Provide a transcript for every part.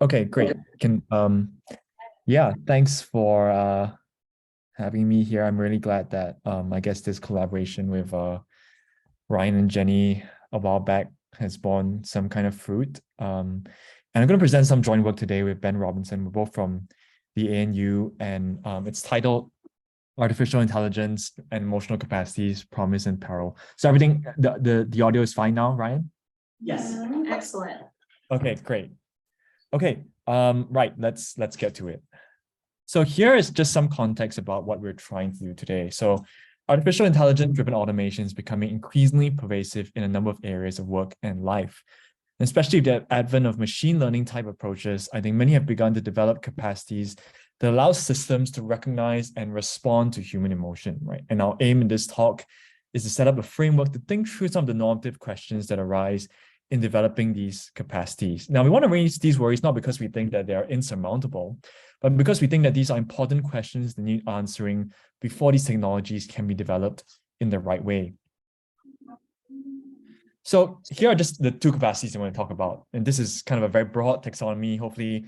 Okay, great. Thanks for having me here. I'm really glad that I guess this collaboration with Ryan and Jenny a while back has borne some kind of fruit. And I'm going to present some joint work today with Ben Robinson. We're both from the ANU, and it's titled Artificial Intelligence and Emotional Capacities, Promise and Peril. So everything, the audio is fine now, Ryan? Yes. Excellent. Okay, great. Okay, right, let's get to it. So here is just some context about what we're trying to do today. So artificial intelligence-driven automation is becoming increasingly pervasive in a number of areas of work and life. And especially with the advent of machine learning type approaches, I think many have begun to develop capacities that allow systems to recognize and respond to human emotion, right? And our aim in this talk is to set up a framework to think through some of the normative questions that arise in developing these capacities. Now, we want to raise these worries not because we think that they are insurmountable, but because we think that these are important questions that need answering before these technologies can be developed in the right way. So here are just the two capacities I want to talk about. And this is kind of a very broad taxonomy. Hopefully,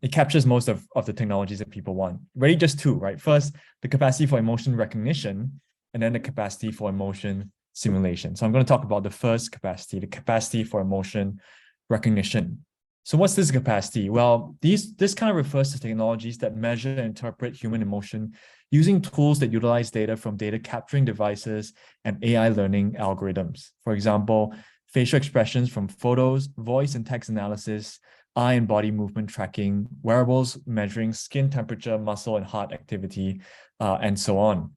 it captures most of the technologies that people want. Really just two, right? First, the capacity for emotion recognition, and then the capacity for emotion simulation. So I'm going to talk about the first capacity, the capacity for emotion recognition. So what's this capacity? Well, this kind of refers to technologies that measure and interpret human emotion using tools that utilize data from data capturing devices and AI learning algorithms. For example, facial expressions from photos, voice and text analysis, eye and body movement tracking, wearables measuring skin temperature, muscle and heart activity, and so on.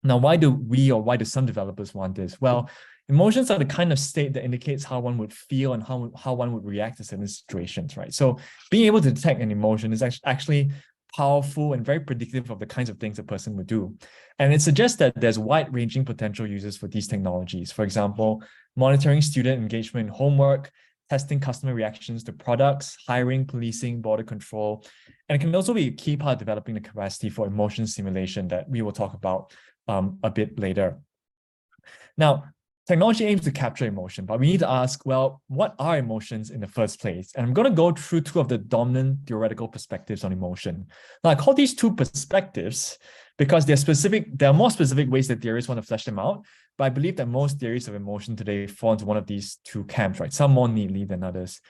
Now, why do some developers want this? Well, emotions are the kind of state that indicates how one would feel and how one would react to certain situations, right? So being able to detect an emotion is actually powerful and very predictive of the kinds of things a person would do. And it suggests that there's wide-ranging potential uses for these technologies. For example, monitoring student engagement in homework, testing customer reactions to products, hiring, policing, border control. And it can also be a key part of developing the capacity for emotion simulation that we will talk about a bit later. Now, technology aims to capture emotion, but we need to ask, well, what are emotions in the first place? And I'm going to go through two of the dominant theoretical perspectives on emotion. Now, I call these two perspectives because there are more specific ways that theorists want to flesh them out, but I believe that most theories of emotion today fall into one of these two camps, right? Some more neatly than others.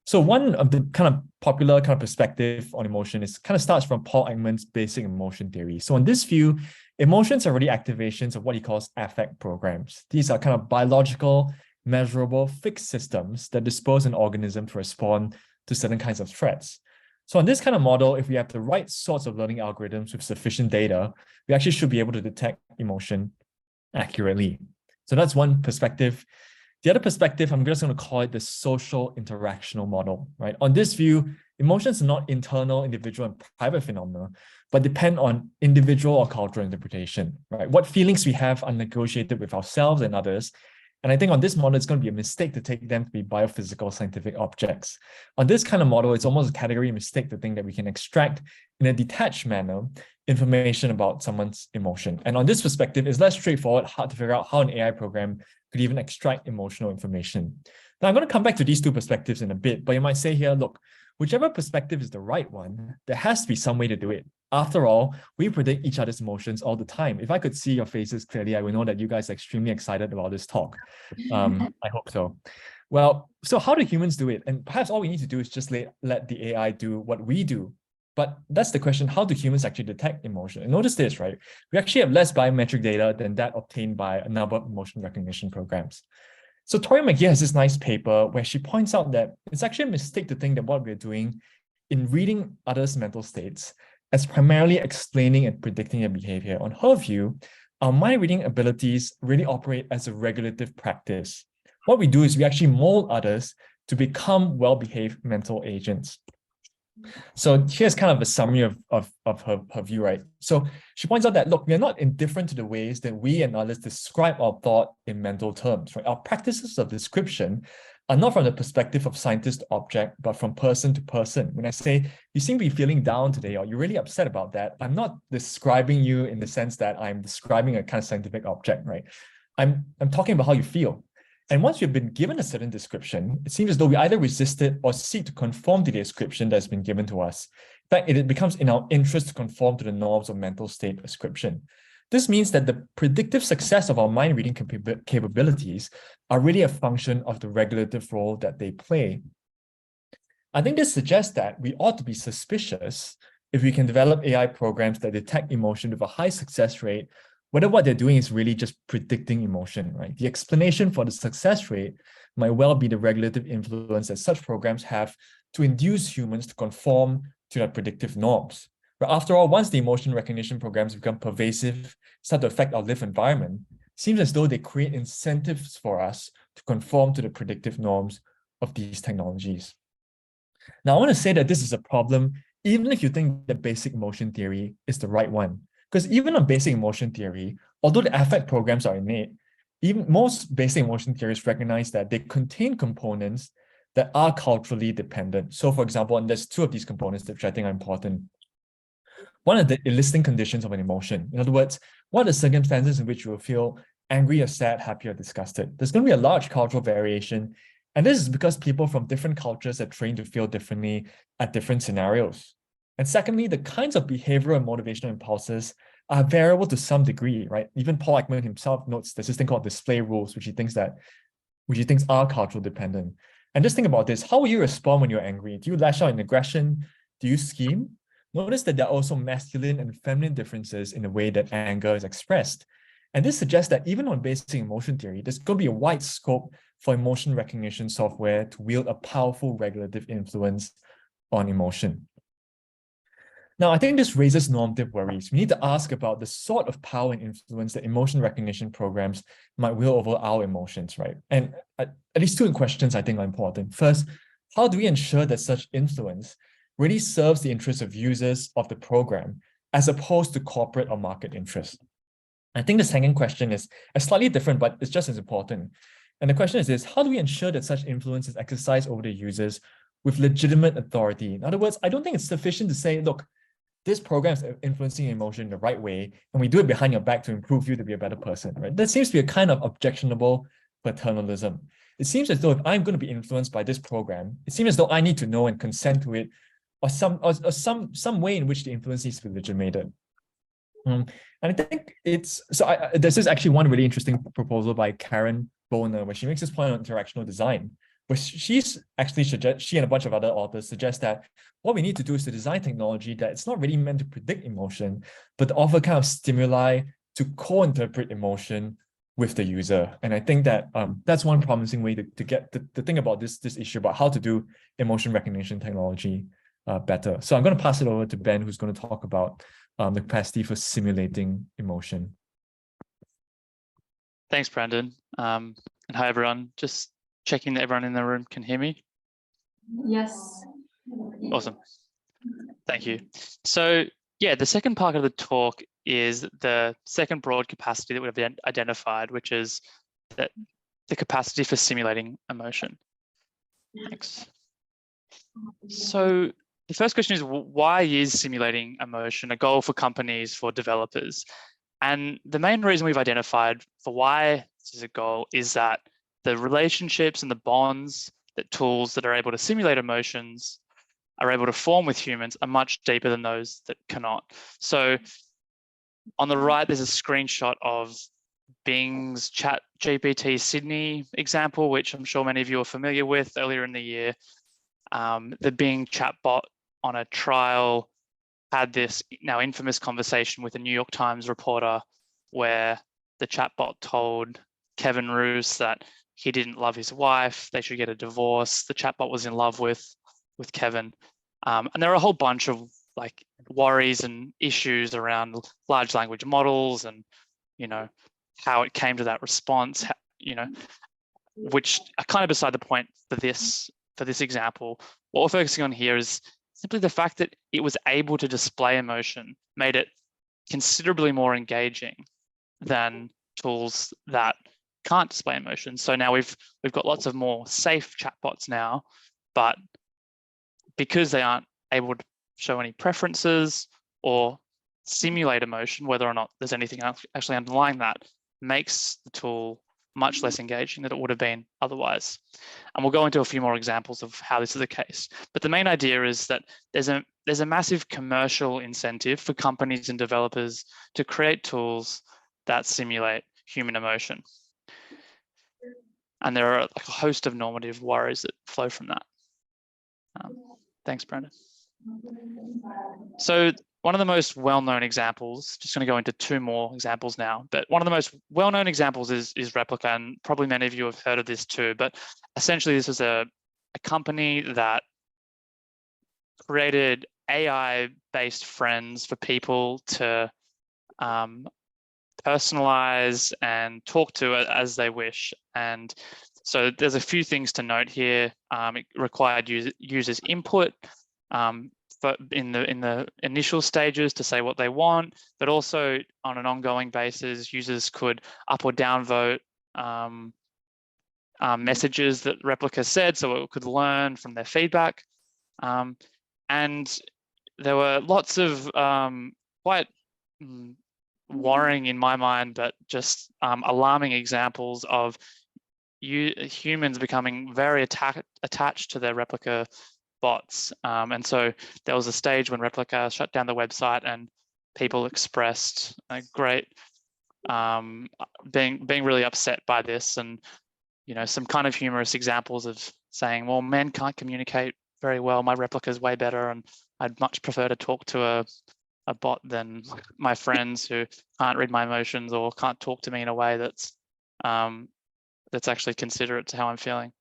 So one of the kind of popular kind of perspective on emotion is kind of starts from Paul Ekman's basic emotion theory. So in this view, emotions are really activations of what he calls affect programs. These are kind of biological, measurable, fixed systems that dispose an organism to respond to certain kinds of threats. So in this kind of model, if we have the right sorts of learning algorithms with sufficient data, we actually should be able to detect emotion accurately. So that's one perspective. The other perspective, I'm just going to call it the social interactional model, right? On this view, emotions are not internal, individual, and private phenomena, but depend on individual or cultural interpretation, right? What feelings we have are negotiated with ourselves and others. And I think on this model, it's going to be a mistake to take them to be biophysical scientific objects. On this kind of model, it's almost a category mistake to think that we can extract in a detached manner information about someone's emotion. And on this perspective, it's less straightforward, hard to figure out how an AI program could even extract emotional information. Now, I'm going to come back to these two perspectives in a bit, but you might say here, look, whichever perspective is the right one, there has to be some way to do it. After all, we predict each other's emotions all the time. If I could see your faces clearly, I would know that you guys are extremely excited about this talk. I hope so. Well, so how do humans do it? And perhaps all we need to do is just let the AI do what we do. But that's the question, how do humans actually detect emotion? And notice this, right? We actually have less biometric data than that obtained by a number of emotion recognition programs. So Tori McGee has this nice paper where she points out that it's actually a mistake to think that what we're doing in reading others' mental states as primarily explaining and predicting their behavior. On her view, our mind reading abilities really operate as a regulative practice. What we do is we actually mold others to become well-behaved mental agents. So here's kind of a summary of her view, right? So she points out that, look, we're not indifferent to the ways that we and others describe our thought in mental terms, right? Our practices of description are not from the perspective of scientist to object, but from person to person. When I say, you seem to be feeling down today, or you're really upset about that, I'm not describing you in the sense that I'm describing a kind of scientific object, right? I'm talking about how you feel. And once we've been given a certain description, it seems as though we either resist it or seek to conform to the description that's been given to us. In fact, it becomes in our interest to conform to the norms of mental state ascription. This means that the predictive success of our mind reading capabilities are really a function of the regulative role that they play. I think this suggests that we ought to be suspicious if we can develop AI programs that detect emotion with a high success rate, whether what they're doing is really just predicting emotion, right? The explanation for the success rate might well be the regulative influence that such programs have to induce humans to conform to their predictive norms. But after all, once the emotion recognition programs become pervasive, start to affect our lived environment, it seems as though they create incentives for us to conform to the predictive norms of these technologies. Now, I want to say that this is a problem, even if you think that basic emotion theory is the right one. Because even on basic emotion theory, although the affect programs are innate, even most basic emotion theories recognize that they contain components that are culturally dependent. So for example, and there's two of these components which I think are important. One of the eliciting conditions of an emotion. In other words, what are the circumstances in which you will feel angry or sad, happy or disgusted? There's going to be a large cultural variation. And this is because people from different cultures are trained to feel differently at different scenarios. And secondly, the kinds of behavioral and motivational impulses are variable to some degree, right? Even Paul Ekman himself notes there's this thing called display rules, which he thinks are cultural dependent. And just think about this. How will you respond when you're angry? Do you lash out in aggression? Do you scheme? Notice that there are also masculine and feminine differences in the way that anger is expressed. And this suggests that even on basic emotion theory, there's going to be a wide scope for emotion recognition software to wield a powerful regulative influence on emotion. Now, I think this raises normative worries. We need to ask about the sort of power and influence that emotion recognition programs might wield over our emotions, right? And at least two questions I think are important. First, how do we ensure that such influence really serves the interests of users of the program as opposed to corporate or market interests? I think the second question is slightly different, but it's just as important. And the question is this: how do we ensure that such influence is exercised over the users with legitimate authority? In other words, I don't think it's sufficient to say, look, this program is influencing emotion the right way, and we do it behind your back to improve you to be a better person, right? That seems to be a kind of objectionable paternalism. It seems as though if I'm going to be influenced by this program, it seems as though I need to know and consent to it, or some way in which the influence needs to be legitimated. And I think there's this actually one really interesting proposal by Karen Boner where she makes this point on interactional design, where she and a bunch of other authors suggest that what we need to do is to design technology that it's not really meant to predict emotion, but to offer kind of stimuli to co-interpret emotion with the user. And I think that that's one promising way to think about this issue about how to do emotion recognition technology better. So I'm going to pass it over to Ben, who's going to talk about the capacity for simulating emotion. Thanks, Brandon. And hi, everyone. Just checking that everyone in the room can hear me. Yes. Awesome. Thank you. So yeah, the second part of the talk is the second broad capacity that we've identified, which is that the capacity for simulating emotion. Thanks. So the first question is, why is simulating emotion a goal for companies, for developers? And the main reason we've identified for why this is a goal is that the relationships and the bonds that tools that are able to simulate emotions are able to form with humans are much deeper than those that cannot. So on the right, there's a screenshot of Bing's ChatGPT Sydney example, which I'm sure many of you are familiar with earlier in the year. The Bing chatbot on a trial had this now infamous conversation with a New York Times reporter where the chatbot told Kevin Roose that he didn't love his wife, they should get a divorce. The chatbot was in love with Kevin. And there are a whole bunch of like worries and issues around large language models and, you know, how it came to that response, you know, which are kind of beside the point for this example. What we're focusing on here is simply the fact that it was able to display emotion, made it considerably more engaging than tools that can't display emotion. So now we've got lots of more safe chatbots now, but because they aren't able to show any preferences or simulate emotion, whether or not there's anything actually underlying that, makes the tool much less engaging than it would have been otherwise. And we'll go into a few more examples of how this is the case. But the main idea is that there's a massive commercial incentive for companies and developers to create tools that simulate human emotion. And there are like a host of normative worries that flow from that. Thanks, Brandon. So one of the most well-known examples, just going to go into two more examples now, but one of the most well-known examples is Replica, and probably many of you have heard of this too, but essentially this is a company that created AI-based friends for people to personalize and talk to it as they wish. And so there's a few things to note here. It required users' input in the initial stages to say what they want, but also on an ongoing basis, users could up or down vote messages that Replica said, so it could learn from their feedback. And there were lots of quite worrying in my mind, but just alarming examples of humans becoming very attached to their Replica bots. And so there was a stage when Replica shut down the website and people expressed a great being really upset by this, and some kind of humorous examples of saying, well, men can't communicate very well, my Replica is way better, and I'd much prefer to talk to a bot than my friends who can't read my emotions or can't talk to me in a way that's actually considerate to how I'm feeling.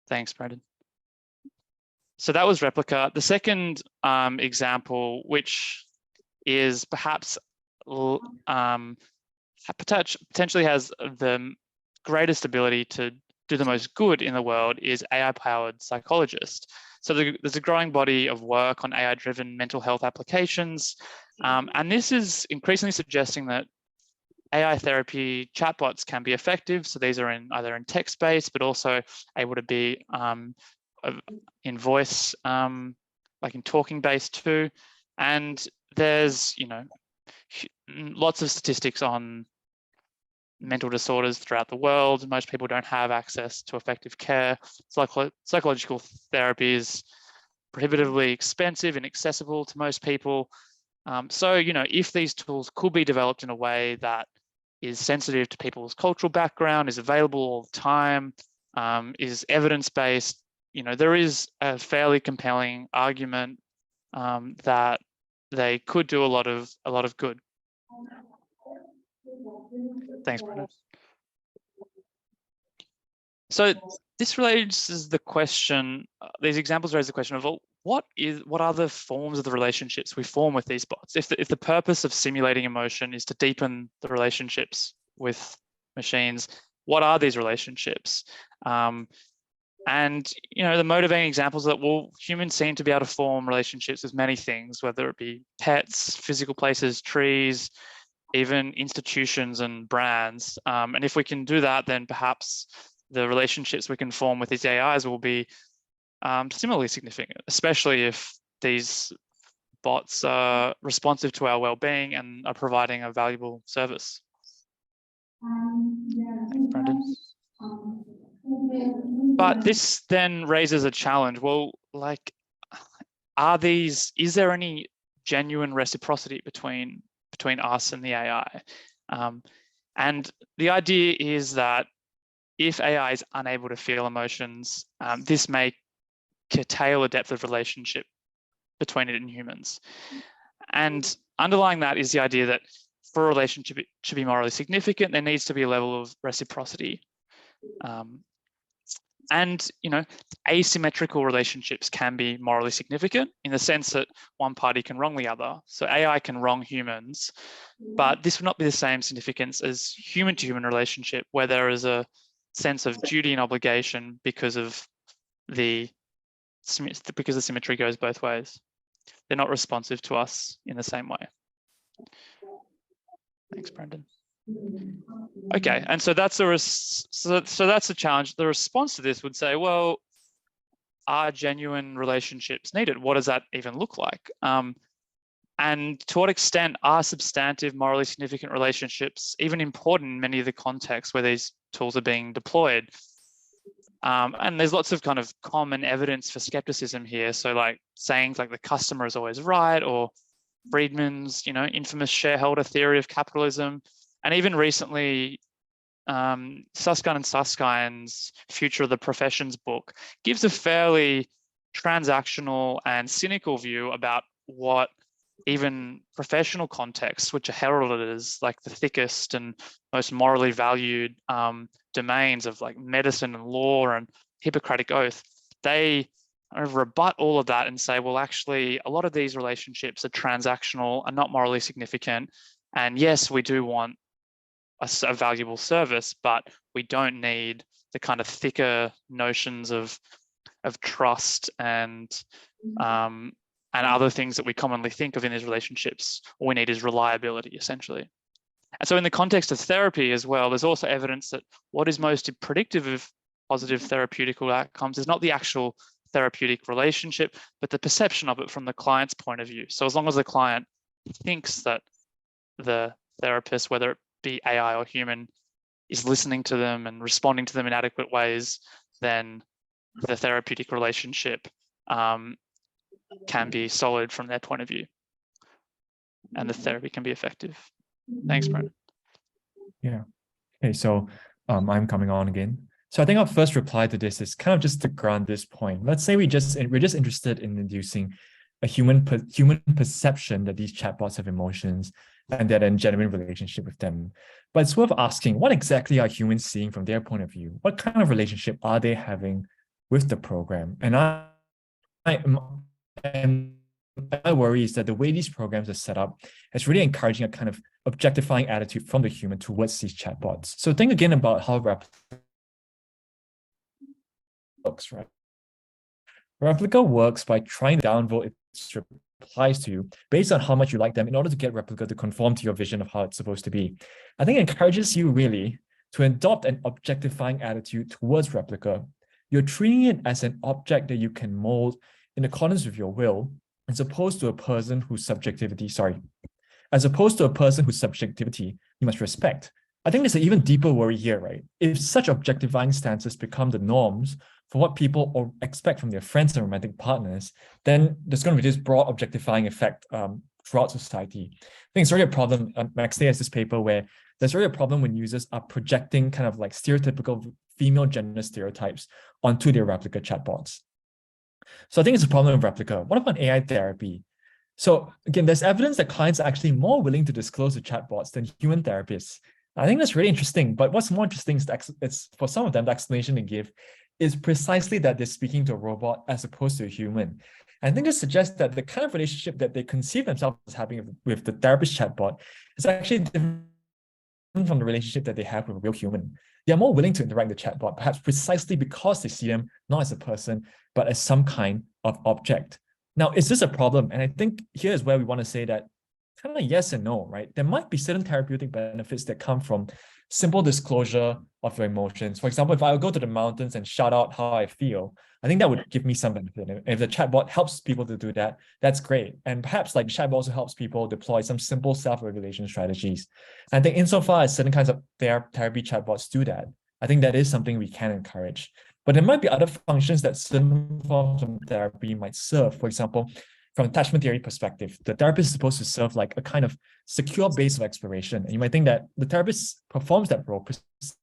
Thanks, Brandon. So that was Replica. The second example, which is perhaps potentially has the greatest ability to do the most good in the world, is AI-powered psychologists. So there's a growing body of work on AI-driven mental health applications. And this is increasingly suggesting that AI therapy chatbots can be effective. So these are either in text-based, but also able to be in voice, like in talking-based too. And there's, lots of statistics on mental disorders throughout the world. Most people don't have access to effective care. Psychological therapy is prohibitively expensive and inaccessible to most people. So, if these tools could be developed in a way that is sensitive to people's cultural background, is available all the time, is evidence-based, there is a fairly compelling argument that they could do a lot of good. Thanks, Brandon. So this raises the question, these examples raise the question of, well, what are the forms of the relationships we form with these bots? If the purpose of simulating emotion is to deepen the relationships with machines, what are these relationships? And the motivating examples that, well, humans seem to be able to form relationships with many things, whether it be pets, physical places, trees, even institutions and brands. And if we can do that, then perhaps the relationships we can form with these AIs will be similarly significant, especially if these bots are responsive to our well-being and are providing a valuable service. Brandon? But this then raises a challenge. Well, like, is there any genuine reciprocity between us and the AI? And the idea is that if AI is unable to feel emotions, this may curtail a depth of relationship between it and humans. And underlying that is the idea that for a relationship to be morally significant, there needs to be a level of reciprocity. And asymmetrical relationships can be morally significant in the sense that one party can wrong the other. So AI can wrong humans, but this would not be the same significance as human-to-human relationship, where there is a sense of duty and obligation because the symmetry goes both ways. They're not responsive to us in the same way. Thanks, Brendan. Okay, and so that's a challenge. The response to this would say, well, are genuine relationships needed? What does that even look like? And to what extent are substantive, morally significant relationships even important in many of the contexts where these tools are being deployed. And there's lots of kind of common evidence for skepticism here. So like sayings like the customer is always right, or Friedman's, infamous shareholder theory of capitalism. And even recently, Susskind and Susskind's Future of the Professions book gives a fairly transactional and cynical view about what even professional contexts, which are heralded as like the thickest and most morally valued domains of like medicine and law and Hippocratic Oath, they rebut all of that and say, well, actually, a lot of these relationships are transactional and not morally significant. And yes, we do want a valuable service, but we don't need the kind of thicker notions of trust and other things that we commonly think of in these relationships. All we need is reliability, essentially. And so in the context of therapy as well, there's also evidence that what is most predictive of positive therapeutical outcomes is not the actual therapeutic relationship, but the perception of it from the client's point of view. So as long as the client thinks that the therapist, whether it be AI or human, is listening to them and responding to them in adequate ways, then the therapeutic relationship can be solid from their point of view, and the therapy can be effective. Thanks, Brandon. Yeah. Okay, so I'm coming on again. So I think our first reply to this is kind of just to grant this point. Let's say we're just interested in inducing a human perception that these chatbots have emotions and that in genuine relationship with them. But it's worth asking, what exactly are humans seeing from their point of view? What kind of relationship are they having with the program? And my worry is that the way these programs are set up is really encouraging a kind of objectifying attitude from the human towards these chatbots. So think again about how Replica works, right? Replica works by trying to downvote its replies to you based on how much you like them in order to get Replica to conform to your vision of how it's supposed to be. I think it encourages you really to adopt an objectifying attitude towards Replica. You're treating it as an object that you can mold in accordance with your will, as opposed to a person whose subjectivity you must respect. I think there's an even deeper worry here, right? If such objectifying stances become the norms for what people expect from their friends and romantic partners, then there's going to be this broad objectifying effect throughout society. I think it's already a problem. Max Day has this paper where there's already a problem when users are projecting kind of like stereotypical female gender stereotypes onto their replica chatbots. So I think it's a problem with Replica. What about AI therapy? So again, there's evidence that clients are actually more willing to disclose to chatbots than human therapists. I think that's really interesting. But what's more interesting is it's for some of them, the explanation they give is precisely that they're speaking to a robot as opposed to a human. And I think this suggests that the kind of relationship that they conceive themselves as having with the therapist chatbot is actually different from the relationship that they have with a real human. They are more willing to interact with the chatbot, perhaps precisely because they see them not as a person, but as some kind of object. Now, is this a problem? And I think here's where we want to say that kind of yes and no, right? There might be certain therapeutic benefits that come from simple disclosure of your emotions. For example, if I go to the mountains and shout out how I feel, I think that would give me some benefit. And if the chatbot helps people to do that, that's great. And perhaps like the chatbot also helps people deploy some simple self-regulation strategies. And I think insofar as certain kinds of therapy chatbots do that, I think that is something we can encourage. But there might be other functions that certain forms of therapy might serve. For example, from attachment theory perspective, the therapist is supposed to serve like a kind of secure base of exploration. And you might think that the therapist performs that role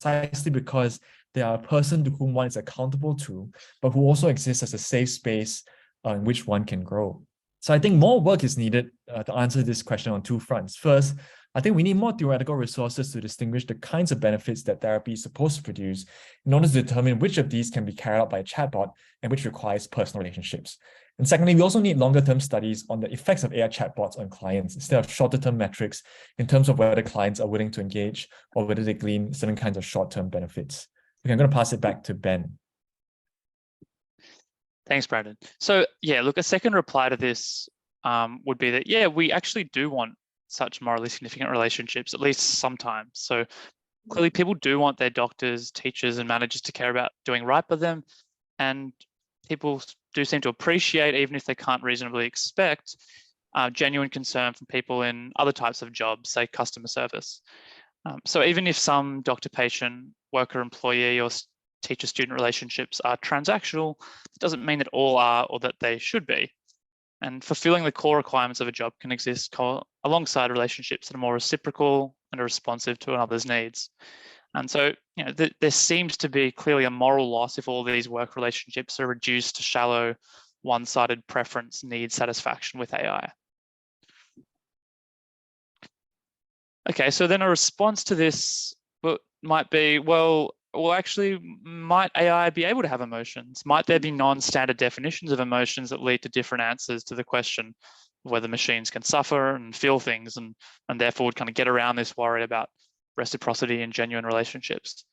precisely because they are a person to whom one is accountable to, but who also exists as a safe space in which one can grow. So I think more work is needed to answer this question on two fronts. First, I think we need more theoretical resources to distinguish the kinds of benefits that therapy is supposed to produce in order to determine which of these can be carried out by a chatbot and which requires personal relationships. And secondly, we also need longer-term studies on the effects of AI chatbots on clients instead of shorter-term metrics in terms of whether clients are willing to engage or whether they glean certain kinds of short-term benefits. Okay, I'm going to pass it back to Ben. Thanks, Brandon. So yeah, look, a second reply to this would be that, yeah, we actually do want such morally significant relationships, at least sometimes. So clearly people do want their doctors, teachers, and managers to care about doing right by them. And people do seem to appreciate, even if they can't reasonably expect, genuine concern from people in other types of jobs, say customer service. So even if some doctor-patient worker-employee or teacher-student relationships are transactional, it doesn't mean that all are or that they should be. And fulfilling the core requirements of a job can exist alongside relationships that are more reciprocal and are responsive to another's needs. And so, there seems to be clearly a moral loss if all these work relationships are reduced to shallow, one-sided preference need satisfaction with AI. Okay, so then a response to this might be, well, actually, might AI be able to have emotions? Might there be non-standard definitions of emotions that lead to different answers to the question of whether machines can suffer and feel things, and therefore would kind of get around this worry about reciprocity and genuine relationships?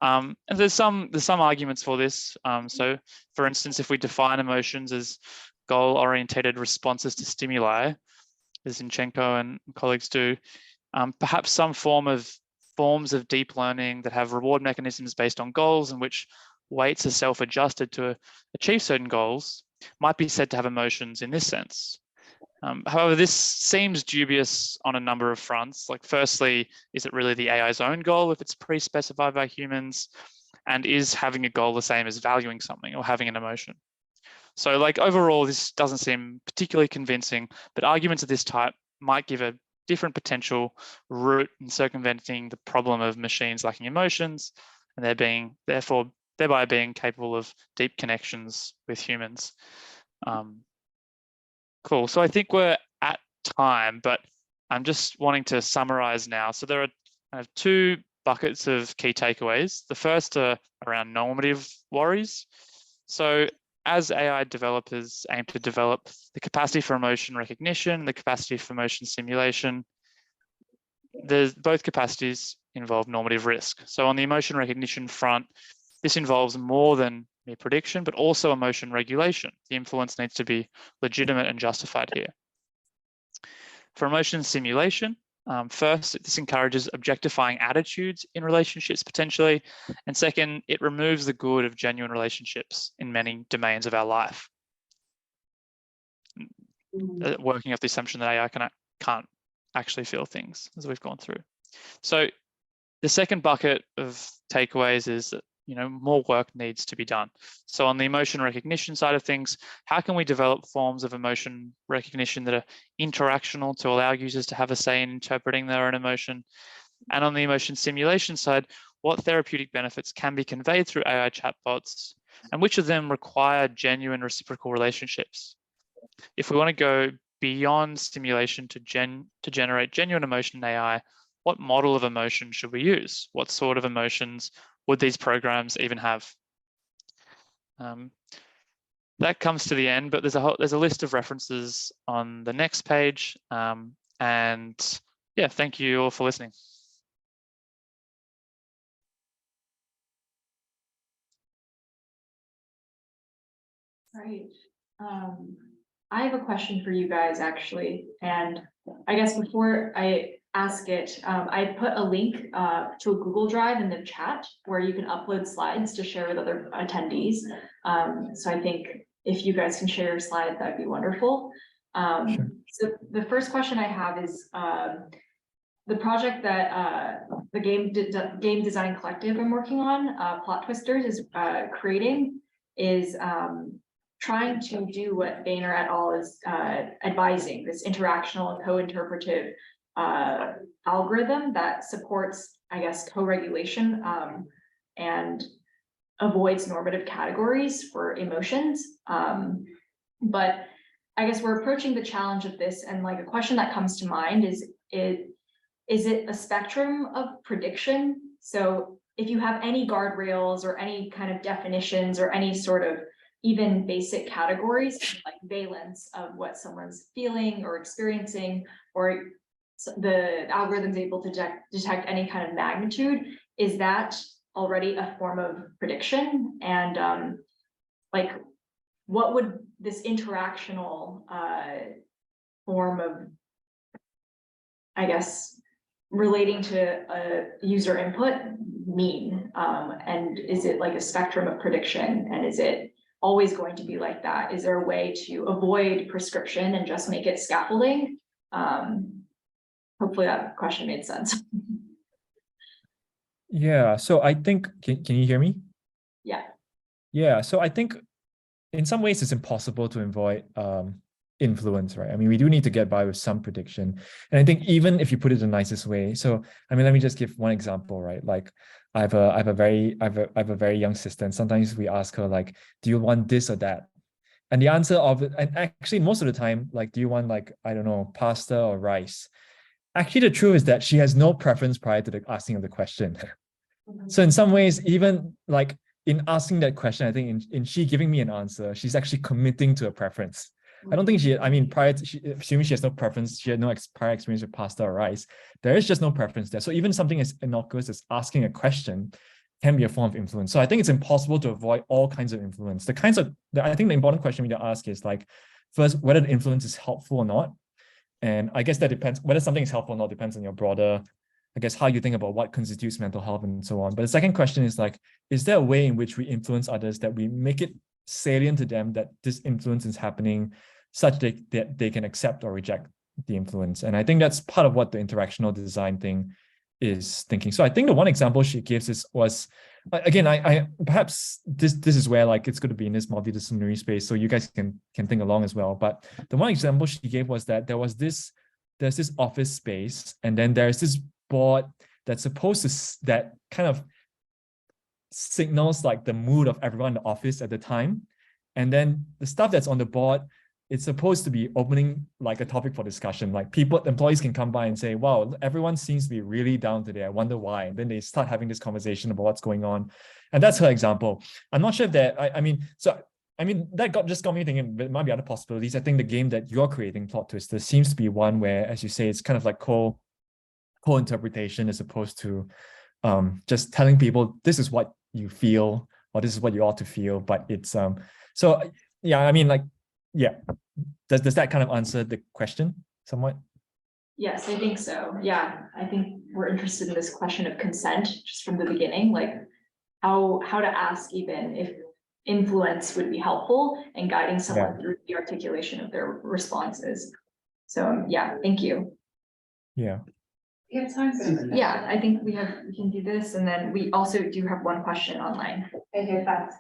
And there's some arguments for this. So, for instance, if we define emotions as goal-orientated responses to stimuli, as Zinchenko and colleagues do, perhaps some forms of deep learning that have reward mechanisms based on goals in which weights are self-adjusted to achieve certain goals might be said to have emotions in this sense. However, this seems dubious on a number of fronts. Like, firstly, is it really the AI's own goal if it's pre-specified by humans? And is having a goal the same as valuing something or having an emotion? So, like, overall, this doesn't seem particularly convincing, but arguments of this type might give a different potential route in circumventing the problem of machines lacking emotions, and thereby being capable of deep connections with humans. Cool. So I think we're at time, but I'm just wanting to summarize now. So there are kind of two buckets of key takeaways. The first are around normative worries. So as AI developers aim to develop the capacity for emotion recognition, the capacity for emotion simulation, both capacities involve normative risk. So on the emotion recognition front, this involves more than mere prediction, but also emotion regulation. The influence needs to be legitimate and justified here. For emotion simulation, first, this encourages objectifying attitudes in relationships potentially. And second, it removes the good of genuine relationships in many domains of our life. Working off the assumption that AI can't actually feel things, as we've gone through. So the second bucket of takeaways is that more work needs to be done. So on the emotion recognition side of things, how can we develop forms of emotion recognition that are interactional to allow users to have a say in interpreting their own emotion? And on the emotion simulation side, what therapeutic benefits can be conveyed through AI chatbots, and which of them require genuine reciprocal relationships? If we want to go beyond stimulation to generate genuine emotion in AI, what model of emotion should we use? What sort of emotions would these programs even have? That comes to the end, but there's a list of references on the next page. And yeah, thank you all for listening. Right. I have a question for you guys, actually. And I guess before I ask it, I put a link to a Google Drive in the chat where you can upload slides to share with other attendees. So I think if you guys can share your slides, that'd be wonderful. Sure. So the first question I have is the project that the game design collective I'm working on, Plot Twisters, is creating is trying to do what Boehner et al. Is advising, this interactional and co-interpretive algorithm that supports, I guess, co-regulation and avoids normative categories for emotions. But I guess we're approaching the challenge of this, and like a question that comes to mind is it a spectrum of prediction? So if you have any guardrails or any kind of definitions or any sort of even basic categories like valence of what someone's feeling or experiencing, or the algorithm's able to detect any kind of magnitude, is that already a form of prediction? And like, what would this interactional form of, I guess, relating to user input mean? And is it like a spectrum of prediction? And is it always going to be like that? Is there a way to avoid prescription and just make it scaffolding? Hopefully that question made sense. Yeah. So I think, can you hear me? Yeah. Yeah. So I think in some ways it's impossible to avoid influence, right? I mean, we do need to get by with some prediction. And I think even if you put it the nicest way, so I mean, let me just give one example, right? Like I have a very young sister, and sometimes we ask her, like, do you want this or that? And the answer of it, and actually most of the time, like, do you want, like, I don't know, pasta or rice? Actually, the truth is that she has no preference prior to the asking of the question. So in some ways, even like in asking that question, I think in she giving me an answer, she's actually committing to a preference. I don't think I mean, prior to, assuming she has no preference, she had no prior experience with pasta or rice, there is just no preference there. So even something as innocuous as asking a question can be a form of influence. So I think it's impossible to avoid all kinds of influence. I think the important question we need to ask is, like, first, whether the influence is helpful or not. And I guess that depends, whether something is helpful or not depends on your broader, I guess, how you think about what constitutes mental health and so on. But the second question is, like, is there a way in which we influence others, that we make it salient to them that this influence is happening, such that they can accept or reject the influence? And I think that's part of what the interactional design thing is thinking. So I think the one example she gives was, again, I perhaps this is where, like, it's going to be in this multidisciplinary space, so you guys can think along as well. But the one example she gave was that there's this office space, and then there's this board that's supposed to, that kind of signals like the mood of everyone in the office at the time. And then the stuff that's on the board, it's supposed to be opening like a topic for discussion. Like, employees can come by and say, wow, everyone seems to be really down today. I wonder why. And then they start having this conversation about what's going on. And that's her example. I'm not sure if that, I mean, that just got me thinking, there might be other possibilities. I think the game that you're creating, Plot Twister, seems to be one where, as you say, it's kind of like co-interpretation, as opposed to just telling people this is what you feel, or this is what you ought to feel. But it's so yeah, I mean, like, yeah, does that kind of answer the question somewhat? Yes, I think so. Yeah, I think we're interested in this question of consent just from the beginning, like how to ask even if influence would be helpful and guiding someone through the articulation of their responses. So yeah, thank you. Yeah. You have time for Yeah, I think we can do this, and then we also do have one question online. Okay, thanks.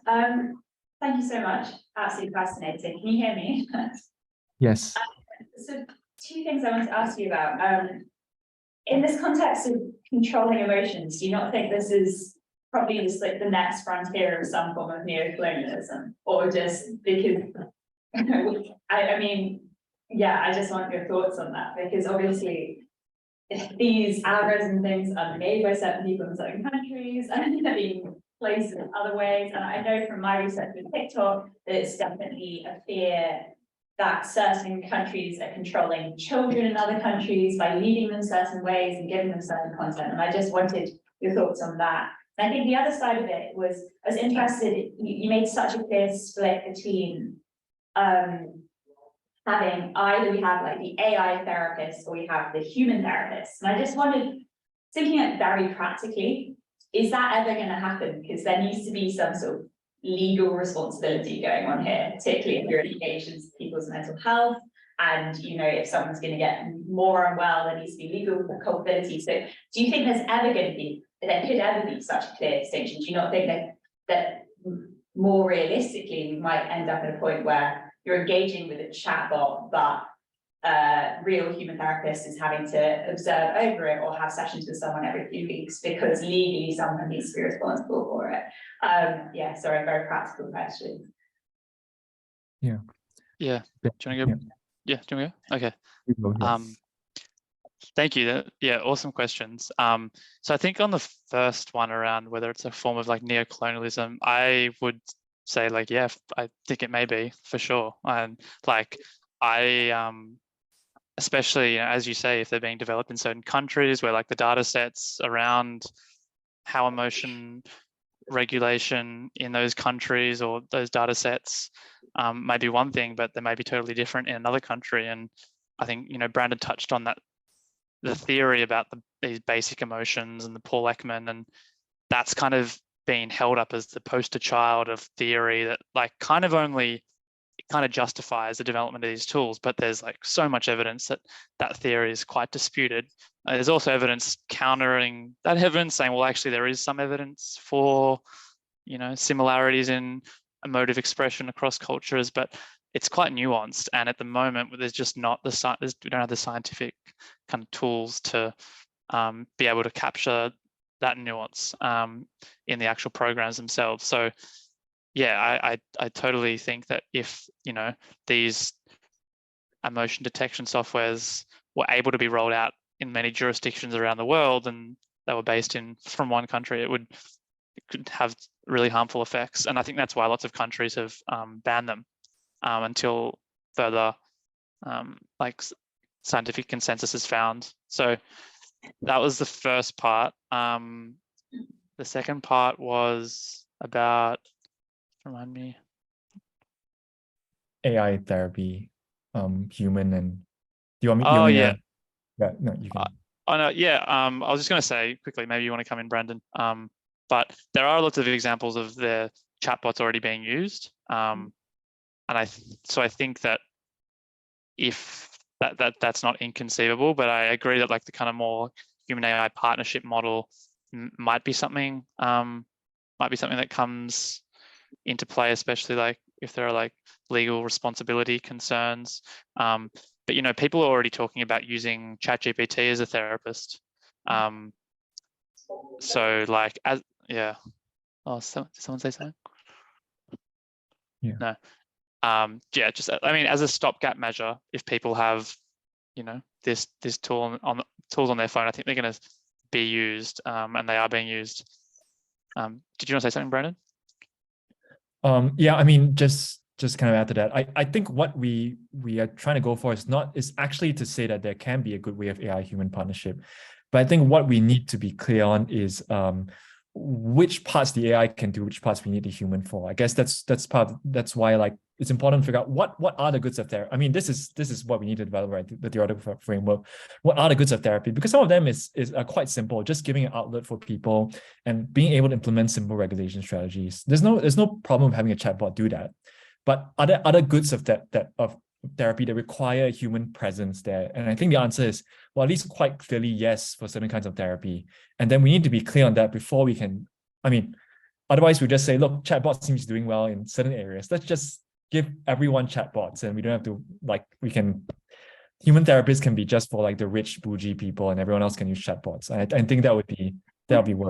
Thank you so much. Absolutely fascinating. Can you hear me? Yes. So two things I want to ask you about. In this context of controlling emotions, do you not think this is probably just like the next frontier of some form of neocolonialism, or just because I mean, yeah, I just want your thoughts on that, because obviously these algorithms and things are made by certain people in certain countries and are being placed in other ways. And I know from my research with TikTok that it's definitely a fear that certain countries are controlling children in other countries by leading them certain ways and giving them certain content. And I just wanted your thoughts on that. And I think the other side of it was, I was interested, you made such a clear split between having either we have like the AI therapist or we have the human therapist. And I just wanted, thinking it very practically, is that ever going to happen? Because there needs to be some sort of legal responsibility going on here, particularly if you're engaged in people's mental health. And, you know, if someone's going to get more unwell, there needs to be legal culpability. So do you think there could ever be such a clear distinction? Do you not think that more realistically, we might end up at a point where you're engaging with a chatbot, but real human therapist is having to observe over it or have sessions with someone every few weeks because legally someone needs to be responsible for it? Yeah, sorry, very practical question. Yeah. Yeah. Do you want to go? Yeah. Do you want to go? Okay. Thank you. Yeah, awesome questions. So I think on the first one around whether it's a form of like neocolonialism, I would say, like, yeah, I think it may be, for sure. And like, especially, you know, as you say, if they're being developed in certain countries where like the data sets around how emotion regulation in those countries or those data sets may be one thing, but they may be totally different in another country. And I think, you know, Brandon touched on that, the theory about these basic emotions and the Paul Ekman, and that's kind of being held up as the poster child of theory that like kind of only kind of justifies the development of these tools, but there's like so much evidence that that theory is quite disputed. There's also evidence countering that evidence, saying, well, actually there is some evidence for, similarities in emotive expression across cultures, but it's quite nuanced. And at the moment, there's just not we don't have the scientific kind of tools to be able to capture that nuance in the actual programs themselves. So yeah, I totally think that if, these emotion detection softwares were able to be rolled out in many jurisdictions around the world and they were based from one country, it could have really harmful effects. And I think that's why lots of countries have banned them until further scientific consensus is found. So that was the first part. The second part was about, remind me. AI therapy, human, and do you want me? Oh yeah. Yeah, no, you can. Oh no, yeah. I was just going to say quickly, maybe you want to come in, Brandon. But there are lots of examples of the chatbots already being used, and I think that if that's not inconceivable, but I agree that like the kind of more human AI partnership model might be something that comes into play, especially like if there are like legal responsibility concerns. But people are already talking about using ChatGPT as a therapist. So like yeah. Oh, did someone say something? Yeah. No. Yeah, just as a stopgap measure, if people have, this tool tools on their phone, I think they're going to be used, and they are being used. Did you want to say something, Brandon? Yeah, just kind of add to that. I think what we are trying to go for is actually to say that there can be a good way of AI human partnership, but I think what we need to be clear on is which parts the AI can do, which parts we need the human for. I guess that's why like it's important to figure out what are the goods of therapy. This is what we need to develop, right? The theoretical framework. What are the goods of therapy? Because some of them is quite simple, just giving an outlet for people and being able to implement simple regulation strategies. There's no problem having a chatbot do that. But other goods of of therapy that require a human presence there? And I think the answer is, well, at least quite clearly, yes, for certain kinds of therapy. And then we need to be clear on that before we can, otherwise we just say, look, chatbot seems doing well in certain areas. Let's just give everyone chatbots and we don't have to, human therapists can be just for like the rich, bougie people and everyone else can use chatbots. I think that would be worth